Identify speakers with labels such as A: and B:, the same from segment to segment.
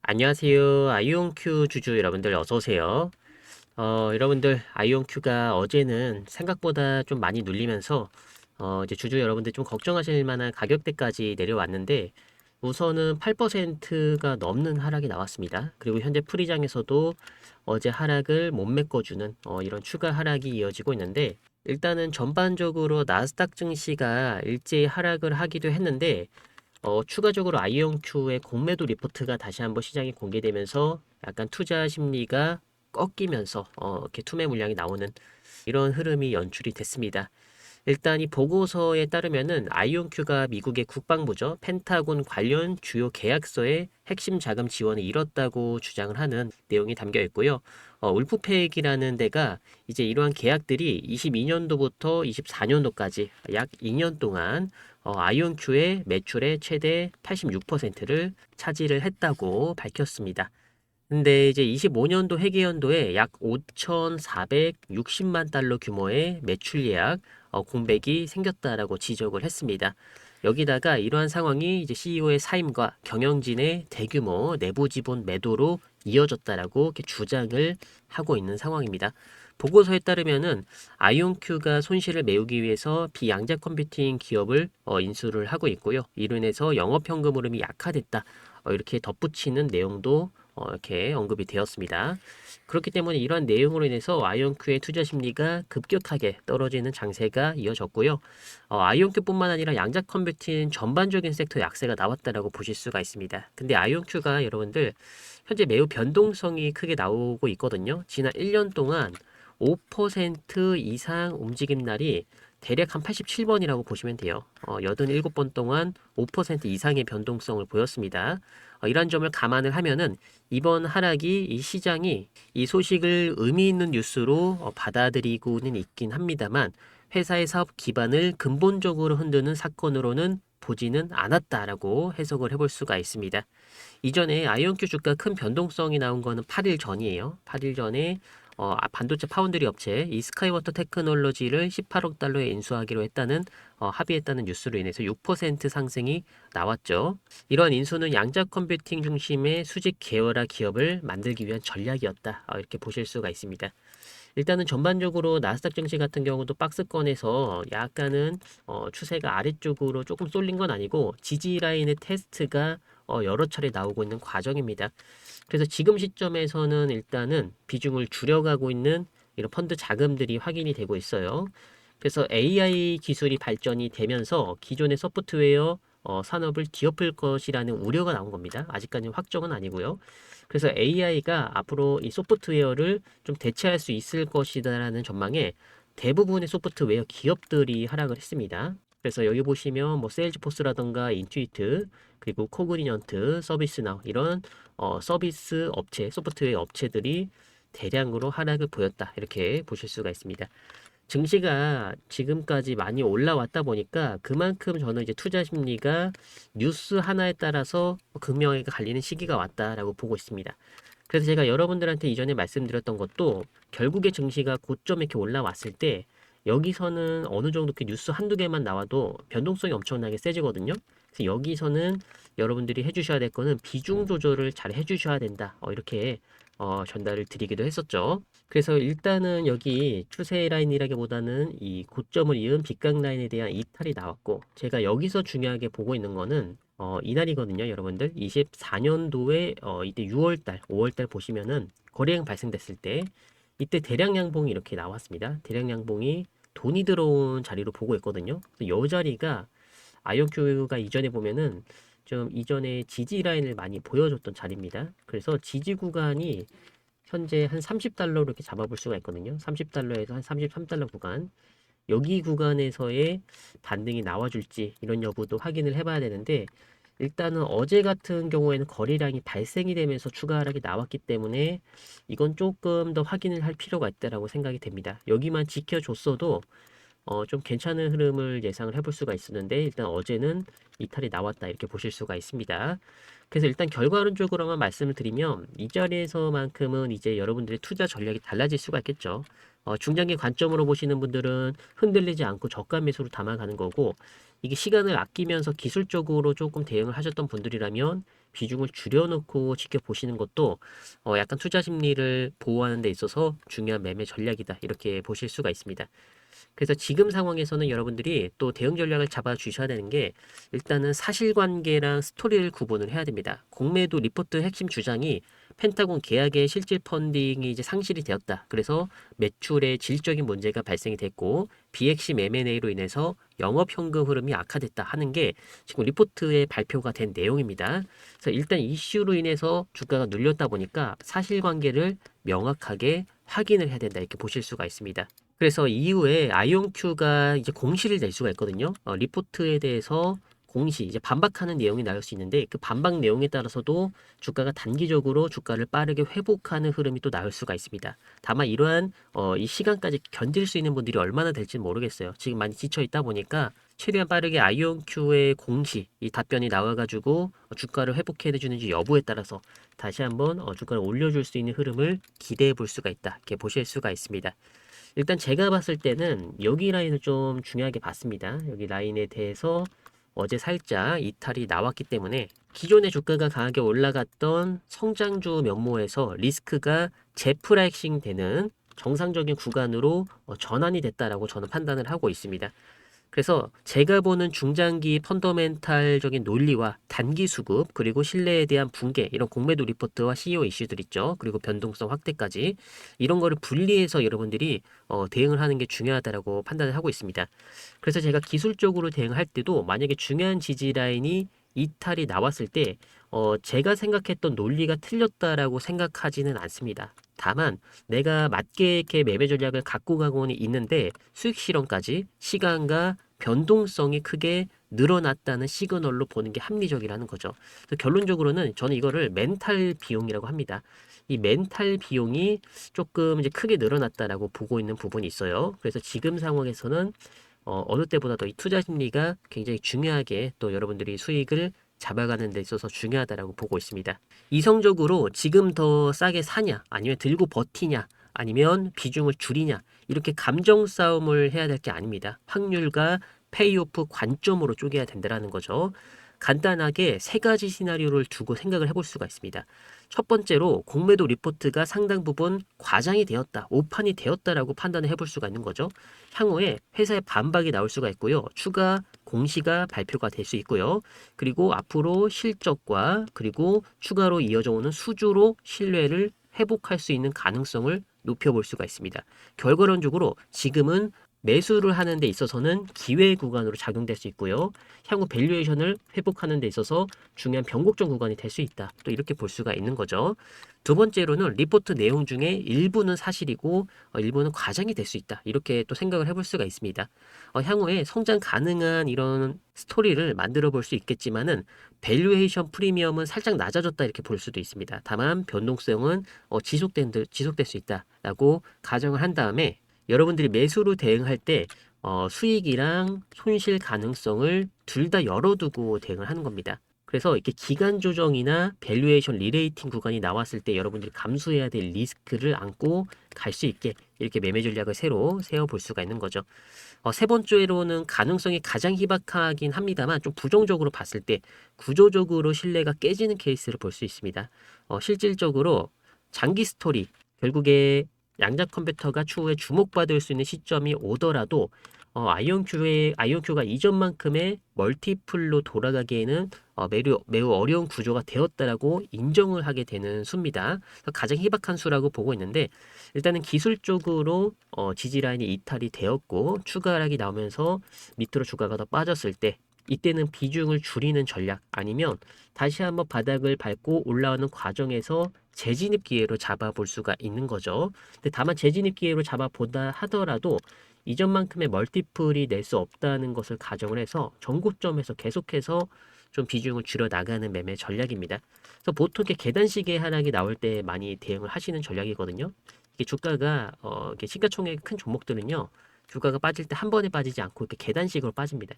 A: 안녕하세요. 아이온큐 주주 여러분들 어서 오세요. 여러분들 아이온큐가 어제는 생각보다 좀 많이 눌리면서 이제 주주 여러분들 좀 걱정하실 만한 가격대까지 내려왔는데 우선은 8%가 넘는 하락이 나왔습니다. 그리고 현재 프리장에서도 어제 하락을 못 메꿔주는 이런 추가 하락이 이어지고 있는데 일단은 전반적으로 나스닥 증시가 일제히 하락을 하기도 했는데 추가적으로 아이온큐의 공매도 리포트가 다시 한번 시장에 공개되면서 약간 투자 심리가 꺾이면서 이렇게 투매 물량이 나오는 이런 흐름이 연출이 됐습니다. 일단 이 보고서에 따르면은 아이온큐가 미국의 국방부죠. 펜타곤 관련 주요 계약서의 핵심 자금 지원을 잃었다고 주장을 하는 내용이 담겨 있고요. 울프팩이라는 데가 이제 이러한 계약들이 22년도부터 24년도까지 약 2년 동안 아이온큐의 매출의 최대 86%를 차지를 했다고 밝혔습니다. 근데 이제 25년도 회계연도에 약 5,460만 달러 규모의 매출 예약 공백이 생겼다라고 지적을 했습니다. 여기다가 이러한 상황이 이제 CEO의 사임과 경영진의 대규모 내부 지분 매도로 이어졌다라고 이렇게 주장을 하고 있는 상황입니다. 보고서에 따르면은 아이온큐가 손실을 메우기 위해서 비양자 컴퓨팅 기업을 인수를 하고 있고요. 이로 인해서 영업 현금 흐름이 약화됐다. 이렇게 덧붙이는 내용도 이렇게 언급이 되었습니다. 그렇기 때문에 이러한 내용으로 인해서 아이온큐의 투자 심리가 급격하게 떨어지는 장세가 이어졌고요. 아이온큐뿐만 아니라 양자 컴퓨팅 전반적인 섹터 약세가 나왔다라고 보실 수가 있습니다. 근데 아이온큐가 여러분들 현재 매우 변동성이 크게 나오고 있거든요. 지난 1년 동안 5% 이상 움직임 날이 대략 한 87번이라고 보시면 돼요. 87번 동안 5% 이상의 변동성을 보였습니다. 이러한 점을 감안을 하면은 이번 하락이 이 시장이 이 소식을 의미 있는 뉴스로 받아들이고는 있긴 합니다만 회사의 사업 기반을 근본적으로 흔드는 사건으로는 보지는 않았다라고 해석을 해볼 수가 있습니다. 이전에 아이온큐 주가 큰 변동성이 나온 거는 8일 전이에요. 8일 전에 반도체 파운드리 업체 이 스카이워터 테크놀로지를 18억 달러에 인수하기로 했다는 합의했다는 뉴스로 인해서 6% 상승이 나왔죠. 이러한 인수는 양자 컴퓨팅 중심의 수직 계열화 기업을 만들기 위한 전략이었다. 이렇게 보실 수가 있습니다. 일단은 전반적으로 나스닥 증시 같은 경우도 박스권에서 약간은 추세가 아래쪽으로 조금 쏠린 건 아니고 지지 라인의 테스트가 여러 차례 나오고 있는 과정입니다. 그래서 지금 시점에서는 일단은 비중을 줄여가고 있는 이런 펀드 자금들이 확인이 되고 있어요. 그래서 AI 기술이 발전이 되면서 기존의 소프트웨어 산업을 뒤엎을 것이라는 우려가 나온 겁니다. 아직까지는 확정은 아니고요. 그래서 AI가 앞으로 이 소프트웨어를 좀 대체할 수 있을 것이다라는 전망에 대부분의 소프트웨어 기업들이 하락을 했습니다. 그래서 여기 보시면 뭐 세일즈포스라던가 인투이트 그리고 코그니넌트, 서비스나우 이런 서비스 업체, 소프트웨어 업체들이 대량으로 하락을 보였다. 이렇게 보실 수가 있습니다. 증시가 지금까지 많이 올라왔다 보니까 그만큼 저는 이제 투자 심리가 뉴스 하나에 따라서 금명에가 갈리는 시기가 왔다라고 보고 있습니다. 그래서 제가 여러분들한테 이전에 말씀드렸던 것도 결국에 증시가 고점에 이렇게 올라왔을 때 여기서는 어느 정도 그 뉴스 한두 개만 나와도 변동성이 엄청나게 세지거든요. 그래서 여기서는 여러분들이 해주셔야 될 거는 비중 조절을 잘 해주셔야 된다. 이렇게 전달을 드리기도 했었죠. 그래서 일단은 여기 추세 라인이라기보다는 이 고점을 이은 빗각 라인에 대한 이탈이 나왔고 제가 여기서 중요하게 보고 있는 거는 이날이거든요, 여러분들. 24년도에 이때 6월달, 5월달 보시면은 거래량 발생됐을 때 이때 대량 양봉이 이렇게 나왔습니다. 대량 양봉이 돈이 들어온 자리로 보고 있거든요. 이 자리가 아이온큐가 이전에 보면은 좀 이전에 지지 라인을 많이 보여줬던 자리입니다. 그래서 지지 구간이 현재 한 30달러로 이렇게 잡아볼 수가 있거든요. 30달러에서 한 33달러 구간. 여기 구간에서의 반등이 나와줄지 이런 여부도 확인을 해봐야 되는데 일단은 어제 같은 경우에는 거래량이 발생이 되면서 추가 하락이 나왔기 때문에 이건 조금 더 확인을 할 필요가 있다라고 생각이 됩니다. 여기만 지켜줬어도 좀 괜찮은 흐름을 예상을 해볼 수가 있었는데 일단 어제는 이탈이 나왔다 이렇게 보실 수가 있습니다. 그래서 일단 결과론적으로만 말씀을 드리면 이 자리에서만큼은 이제 여러분들의 투자 전략이 달라질 수가 있겠죠. 중장기 관점으로 보시는 분들은 흔들리지 않고 저가 매수로 담아가는 거고 이게 시간을 아끼면서 기술적으로 조금 대응을 하셨던 분들이라면 비중을 줄여놓고 지켜보시는 것도 약간 투자 심리를 보호하는 데 있어서 중요한 매매 전략이다. 이렇게 보실 수가 있습니다. 그래서 지금 상황에서는 여러분들이 또 대응 전략을 잡아 주셔야 되는 게 일단은 사실관계랑 스토리를 구분을 해야 됩니다. 공매도 리포트 핵심 주장이 펜타곤 계약의 실질 펀딩이 이제 상실이 되었다. 그래서 매출에 질적인 문제가 발생이 됐고 비핵심 M&A로 인해서 영업 현금 흐름이 악화됐다 하는 게 지금 리포트에 발표가 된 내용입니다. 그래서 일단 이슈로 인해서 주가가 눌렸다 보니까 사실관계를 명확하게 확인을 해야 된다. 이렇게 보실 수가 있습니다. 그래서 이후에 아이온큐가 이제 공시를 낼 수가 있거든요. 리포트에 대해서 공시, 이제 반박하는 내용이 나올 수 있는데 그 반박 내용에 따라서도 주가가 단기적으로 주가를 빠르게 회복하는 흐름이 또 나올 수가 있습니다. 다만 이러한 이 시간까지 견딜 수 있는 분들이 얼마나 될지는 모르겠어요. 지금 많이 지쳐 있다 보니까 최대한 빠르게 아이온큐의 공시, 이 답변이 나와가지고 주가를 회복해 주는지 여부에 따라서 다시 한번 주가를 올려줄 수 있는 흐름을 기대해 볼 수가 있다. 이렇게 보실 수가 있습니다. 일단 제가 봤을 때는 여기 라인을 좀 중요하게 봤습니다. 여기 라인에 대해서 어제 살짝 이탈이 나왔기 때문에 기존의 주가가 강하게 올라갔던 성장주 면모에서 리스크가 재프라이싱 되는 정상적인 구간으로 전환이 됐다라고 저는 판단을 하고 있습니다. 그래서 제가 보는 중장기 펀더멘탈적인 논리와 단기 수급 그리고 신뢰에 대한 붕괴 이런 공매도 리포트와 CEO 이슈들 있죠. 그리고 변동성 확대까지 이런 거를 분리해서 여러분들이 대응을 하는 게 중요하다라고 판단을 하고 있습니다. 그래서 제가 기술적으로 대응할 때도 만약에 중요한 지지 라인이 이탈이 나왔을 때 제가 생각했던 논리가 틀렸다라고 생각하지는 않습니다. 다만 내가 맞게 이렇게 매매 전략을 갖고 가고는 있는데 수익 실현까지 시간과 변동성이 크게 늘어났다는 시그널로 보는 게 합리적이라는 거죠. 그래서 결론적으로는 저는 이거를 멘탈 비용이라고 합니다. 이 멘탈 비용이 조금 이제 크게 늘어났다라고 보고 있는 부분이 있어요. 그래서 지금 상황에서는 어느 때보다도 이 투자 심리가 굉장히 중요하게 또 여러분들이 수익을 잡아가는 데 있어서 중요하다라고 보고 있습니다. 이성적으로 지금 더 싸게 사냐, 아니면 들고 버티냐, 아니면 비중을 줄이냐, 이렇게 감정 싸움을 해야 될 게 아닙니다. 확률과 페이오프 관점으로 쪼개야 된다는 거죠. 간단하게 세 가지 시나리오를 두고 생각을 해볼 수가 있습니다. 첫 번째로 공매도 리포트가 상당 부분 과장이 되었다, 오판이 되었다라고 판단을 해볼 수가 있는 거죠. 향후에 회사의 반박이 나올 수가 있고요. 추가 공시가 발표가 될 수 있고요. 그리고 앞으로 실적과 그리고 추가로 이어져 오는 수주로 신뢰를 회복할 수 있는 가능성을 높여볼 수가 있습니다. 결과론적으로 지금은 매수를 하는 데 있어서는 기회 구간으로 작용될 수 있고요. 향후 밸류에이션을 회복하는 데 있어서 중요한 변곡점 구간이 될 수 있다. 또 이렇게 볼 수가 있는 거죠. 두 번째로는 리포트 내용 중에 일부는 사실이고 일부는 과장이 될 수 있다. 이렇게 또 생각을 해볼 수가 있습니다. 향후에 성장 가능한 이런 스토리를 만들어 볼 수 있겠지만은 밸류에이션 프리미엄은 살짝 낮아졌다 이렇게 볼 수도 있습니다. 다만 변동성은 지속될 수 있다라고 가정을 한 다음에 여러분들이 매수로 대응할 때 수익이랑 손실 가능성을 둘 다 열어두고 대응을 하는 겁니다. 그래서 이렇게 기간 조정이나 밸류에이션 리레이팅 구간이 나왔을 때 여러분들이 감수해야 될 리스크를 안고 갈 수 있게 이렇게 매매 전략을 새로 세워볼 수가 있는 거죠. 세 번째로는 가능성이 가장 희박하긴 합니다만 좀 부정적으로 봤을 때 구조적으로 신뢰가 깨지는 케이스를 볼 수 있습니다. 실질적으로 장기 스토리, 결국에 양자 컴퓨터가 추후에 주목받을 수 있는 시점이 오더라도 아이온큐가 이전만큼의 멀티플로 돌아가기에는 매우 어려운 구조가 되었다라고 인정을 하게 되는 수입니다. 가장 희박한 수라고 보고 있는데 일단은 기술적으로 지지 라인이 이탈이 되었고 추가 하락이 나오면서 밑으로 주가가 더 빠졌을 때 이때는 비중을 줄이는 전략 아니면 다시 한번 바닥을 밟고 올라오는 과정에서 재진입 기회로 잡아볼 수가 있는 거죠. 근데 다만 재진입 기회로 잡아본다 하더라도 이전만큼의 멀티플이 낼 수 없다는 것을 가정을 해서 전고점에서 계속해서 좀 비중을 줄여 나가는 매매 전략입니다. 그래서 보통 이렇게 계단식의 하락이 나올 때 많이 대응을 하시는 전략이거든요. 이게 주가가 이렇게 시가총액 큰 종목들은요, 주가가 빠질 때 한 번에 빠지지 않고 이렇게 계단식으로 빠집니다.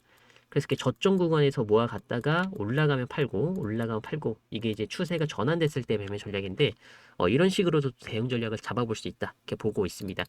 A: 그래서 이렇게 저점 구간에서 모아갔다가 올라가면 팔고 이게 이제 추세가 전환됐을 때 매매 전략인데 이런 식으로도 대응 전략을 잡아볼 수 있다 이렇게 보고 있습니다.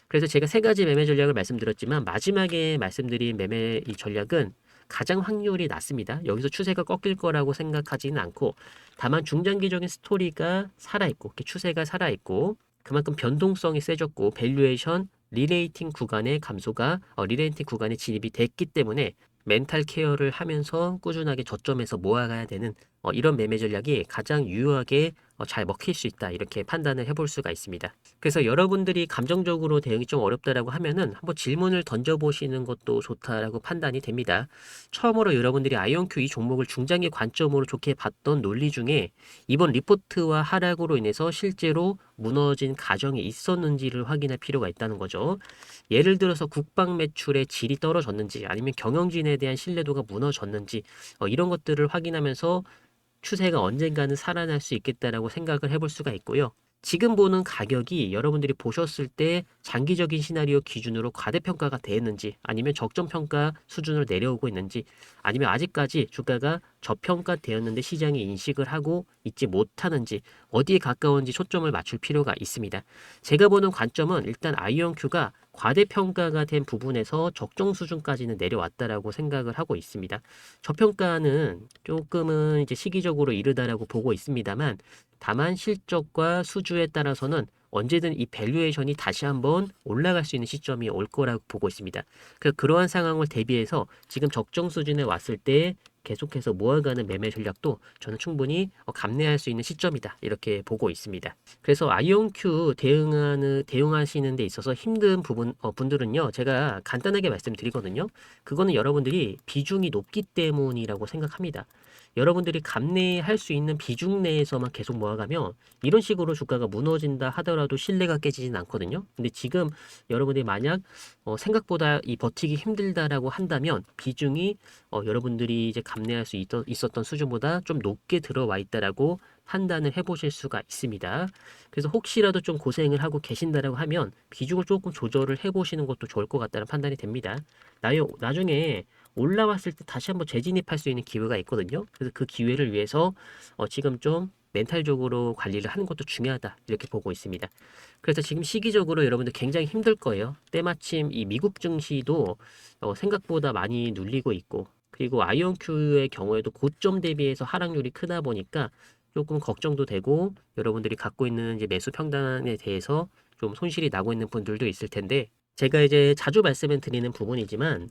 A: 그래서 제가 세 가지 매매 전략을 말씀드렸지만 마지막에 말씀드린 매매 이 전략은 가장 확률이 낮습니다. 여기서 추세가 꺾일 거라고 생각하지는 않고 다만 중장기적인 스토리가 살아있고 이렇게 추세가 살아있고 그만큼 변동성이 세졌고 밸류에이션 리레이팅 구간의 감소가 리레이팅 구간에 진입이 됐기 때문에 멘탈 케어를 하면서 꾸준하게 저점에서 모아가야 되는 이런 매매 전략이 가장 유효하게 잘 먹힐 수 있다 이렇게 판단을 해볼 수가 있습니다. 그래서 여러분들이 감정적으로 대응이 좀 어렵다라고 하면은 한번 질문을 던져보시는 것도 좋다라고 판단이 됩니다. 처음으로 여러분들이 아이온큐 이 종목을 중장기 관점으로 좋게 봤던 논리 중에 이번 리포트와 하락으로 인해서 실제로 무너진 가정이 있었는지를 확인할 필요가 있다는 거죠. 예를 들어서 국방 매출의 질이 떨어졌는지 아니면 경영진에 대한 신뢰도가 무너졌는지 이런 것들을 확인하면서 추세가 언젠가는 살아날 수 있겠다라고 생각을 해볼 수가 있고요. 지금 보는 가격이 여러분들이 보셨을 때 장기적인 시나리오 기준으로 과대평가가 되었는지 아니면 적정평가 수준으로 내려오고 있는지 아니면 아직까지 주가가 저평가되었는데 시장이 인식을 하고 있지 못하는지 어디에 가까운지 초점을 맞출 필요가 있습니다. 제가 보는 관점은 일단 아이온큐가 과대평가가 된 부분에서 적정 수준까지는 내려왔다라고 생각을 하고 있습니다. 저평가는 조금은 이제 시기적으로 이르다라고 보고 있습니다만 다만 실적과 수주에 따라서는 언제든 이 밸류에이션이 다시 한번 올라갈 수 있는 시점이 올 거라고 보고 있습니다. 그러한 상황을 대비해서 지금 적정 수준에 왔을 때 계속해서 모아가는 매매 전략도 저는 충분히 감내할 수 있는 시점이다 이렇게 보고 있습니다. 그래서 아이온큐 대응하시는 데 있어서 힘든 분들은요 제가 간단하게 말씀드리거든요. 그거는 여러분들이 비중이 높기 때문이라고 생각합니다. 여러분들이 감내할 수 있는 비중 내에서만 계속 모아가면 이런 식으로 주가가 무너진다 하더라도 신뢰가 깨지진 않거든요. 근데 지금 여러분들이 만약 생각보다 이 버티기 힘들다라고 한다면 비중이 여러분들이 이제 감내할 수 있었던 수준보다 좀 높게 들어와 있다라고 판단을 해보실 수가 있습니다. 그래서 혹시라도 좀 고생을 하고 계신다라고 하면 비중을 조금 조절을 해보시는 것도 좋을 것 같다는 판단이 됩니다. 나중에 올라왔을 때 다시 한번 재진입할 수 있는 기회가 있거든요. 그래서 그 기회를 위해서 지금 좀 멘탈적으로 관리를 하는 것도 중요하다 이렇게 보고 있습니다. 그래서 지금 시기적으로 여러분들 굉장히 힘들 거예요. 때마침 이 미국 증시도 생각보다 많이 눌리고 있고 그리고 아이온큐의 경우에도 고점 대비해서 하락률이 크다 보니까 조금 걱정도 되고 여러분들이 갖고 있는 이제 매수 평단에 대해서 좀 손실이 나고 있는 분들도 있을 텐데 제가 이제 자주 말씀을 드리는 부분이지만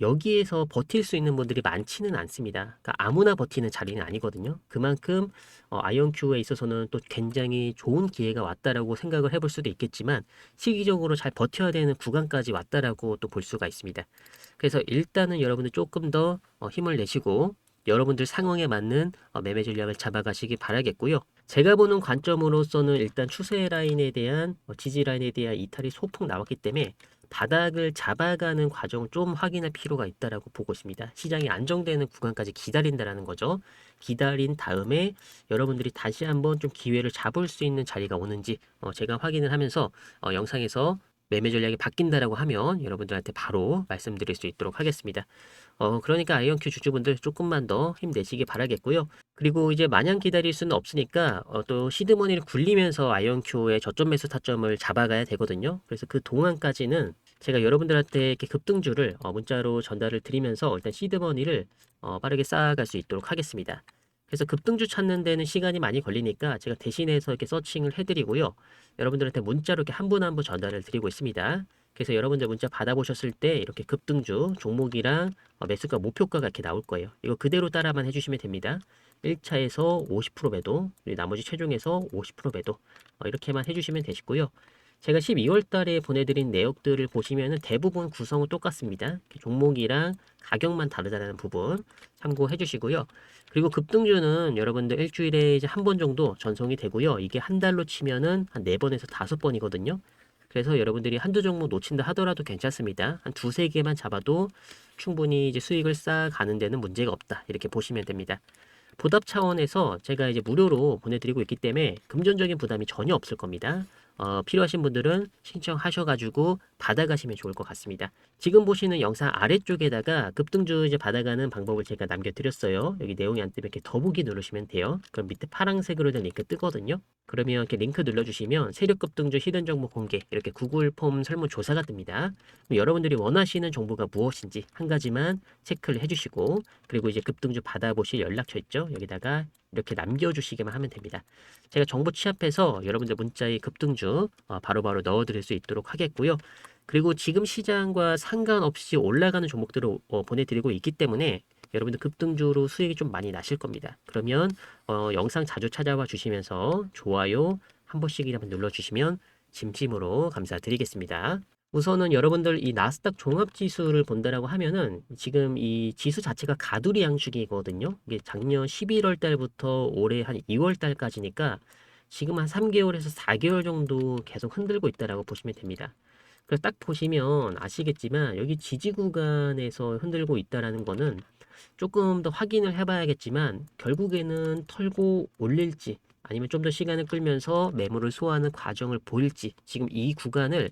A: 여기에서 버틸 수 있는 분들이 많지는 않습니다. 그러니까 아무나 버티는 자리는 아니거든요. 그만큼 아이온큐에 있어서는 또 굉장히 좋은 기회가 왔다라고 생각을 해볼 수도 있겠지만 시기적으로 잘 버텨야 되는 구간까지 왔다라고 또 볼 수가 있습니다. 그래서 일단은 여러분들 조금 더 힘을 내시고 여러분들 상황에 맞는 매매 전략을 잡아가시기 바라겠고요. 제가 보는 관점으로서는 일단 추세 라인에 대한 지지 라인에 대한 이탈이 소폭 나왔기 때문에 바닥을 잡아가는 과정을 좀 확인할 필요가 있다라고 보고 있습니다. 시장이 안정되는 구간까지 기다린다라는 거죠. 기다린 다음에 여러분들이 다시 한번 좀 기회를 잡을 수 있는 자리가 오는지 제가 확인을 하면서 영상에서 매매 전략이 바뀐다라고 하면 여러분들한테 바로 말씀드릴 수 있도록 하겠습니다. 그러니까 아이온큐 주주분들 조금만 더 힘내시기 바라겠고요. 그리고 이제 마냥 기다릴 수는 없으니까 또 시드머니를 굴리면서 아이온큐의 저점 매수 타점을 잡아가야 되거든요. 그래서 그 동안까지는 제가 여러분들한테 이렇게 급등주를 문자로 전달을 드리면서 일단 시드머니를 빠르게 쌓아갈 수 있도록 하겠습니다. 그래서 급등주 찾는 데는 시간이 많이 걸리니까 제가 대신해서 이렇게 서칭을 해드리고요. 여러분들한테 문자로 이렇게 한 분 한 분 전달을 드리고 있습니다. 그래서 여러분들 문자 받아보셨을 때 이렇게 급등주 종목이랑 매수가 목표가가 이렇게 나올 거예요. 이거 그대로 따라만 해주시면 됩니다. 1차에서 50% 매도, 나머지 최종에서 50% 매도 이렇게만 해주시면 되시고요. 제가 12월 달에 보내드린 내역들을 보시면 대부분 구성은 똑같습니다. 종목이랑 가격만 다르다는 부분 참고해 주시고요. 그리고 급등주는 여러분들 일주일에 이제 한 번 정도 전송이 되고요. 이게 한 달로 치면은 한 4번에서 5번이거든요. 그래서 여러분들이 한두 종목 놓친다 하더라도 괜찮습니다. 한 두세 개만 잡아도 충분히 이제 수익을 쌓아가는 데는 문제가 없다. 이렇게 보시면 됩니다. 보답 차원에서 제가 이제 무료로 보내드리고 있기 때문에 금전적인 부담이 전혀 없을 겁니다. 필요하신 분들은 신청하셔가지고 받아가시면 좋을 것 같습니다. 지금 보시는 영상 아래쪽에다가 급등주 이제 받아가는 방법을 제가 남겨드렸어요. 여기 내용이 안 뜨면 이렇게 더보기 누르시면 돼요. 그럼 밑에 파란색으로 된 링크 뜨거든요. 그러면 이렇게 링크 눌러주시면 세력 급등주 히든 정보 공개 이렇게 구글 폼 설문조사가 뜹니다. 그럼 여러분들이 원하시는 정보가 무엇인지 한 가지만 체크를 해주시고 그리고 이제 급등주 받아보실 연락처 있죠? 여기다가 이렇게 남겨주시기만 하면 됩니다. 제가 정보 취합해서 여러분들 문자에 급등주 바로바로 넣어드릴 수 있도록 하겠고요. 그리고 지금 시장과 상관없이 올라가는 종목들을 보내드리고 있기 때문에 여러분들 급등주로 수익이 좀 많이 나실 겁니다. 그러면 영상 자주 찾아와 주시면서 좋아요 한 번씩이라도 눌러주시면 진심으로 감사드리겠습니다. 우선은 여러분들 이 나스닥 종합지수를 본다라고 하면은 지금 이 지수 자체가 가두리 양식이거든요. 이게 작년 11월 달부터 올해 한 2월 달까지니까 지금 한 3개월에서 4개월 정도 계속 흔들고 있다라고 보시면 됩니다. 그래서 딱 보시면 아시겠지만 여기 지지 구간에서 흔들고 있다라는 거는 조금 더 확인을 해봐야겠지만 결국에는 털고 올릴지 아니면 좀 더 시간을 끌면서 매물을 소화하는 과정을 보일지 지금 이 구간을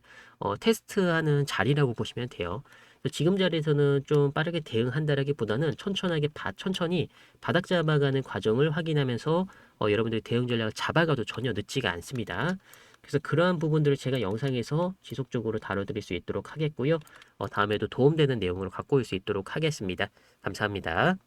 A: 테스트하는 자리라고 보시면 돼요. 지금 자리에서는 좀 빠르게 대응한다라기보다는 천천히 바닥 잡아가는 과정을 확인하면서 여러분들이 대응 전략을 잡아가도 전혀 늦지가 않습니다. 그래서 그러한 부분들을 제가 영상에서 지속적으로 다뤄드릴 수 있도록 하겠고요. 다음에도 도움되는 내용으로 갖고 올 수 있도록 하겠습니다. 감사합니다.